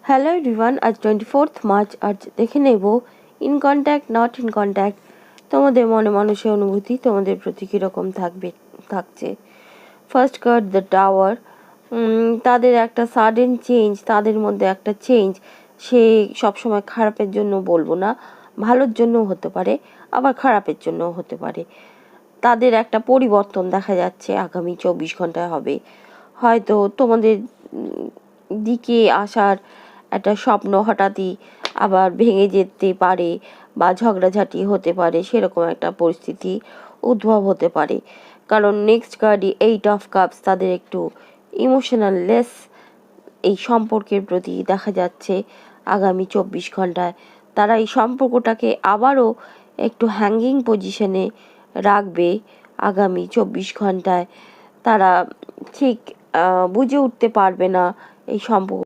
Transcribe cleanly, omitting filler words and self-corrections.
Hello everyone, আজ 24th March. আজ দেখে নেব in contact not in contact তোমাদের মনে মানুষের অনুভূতি তোমাদের প্রতি কীরকম থাকছে। First card the tower. তাদের একটা সাডেন চেঞ্জ, তাদের মধ্যে একটা চেঞ্জ, সে সবসময় খারাপের জন্য বলবো না, ভালোর জন্যও হতে পারে, আবার খারাপের জন্যও হতে পারে। তাদের একটা পরিবর্তন দেখা যাচ্ছে আগামী 24 ঘন্টায় হবে। হয়তো তোমাদের দিকে আসার একটা স্বপ্ন হঠাৎই আবার ভেঙে যেতে পারে বা ঝগড়াঝাটি হতে পারে, সেরকম একটা পরিস্থিতি উদ্ভব হতে পারে। কারণ নেক্সট কার্ডই 8 অফ কাপস, তাদের একটু ইমোশনাল লেস এই সম্পর্কের প্রতি দেখা যাচ্ছে আগামী 24 ঘন্টায়। তারা এই সম্পর্কটাকে আবারও একটু হ্যাঙ্গিং পজিশনে রাখবে আগামী 24 ঘন্টায়। তারা ঠিক বুঝে উঠতে পারবে না এই সম্পর্ক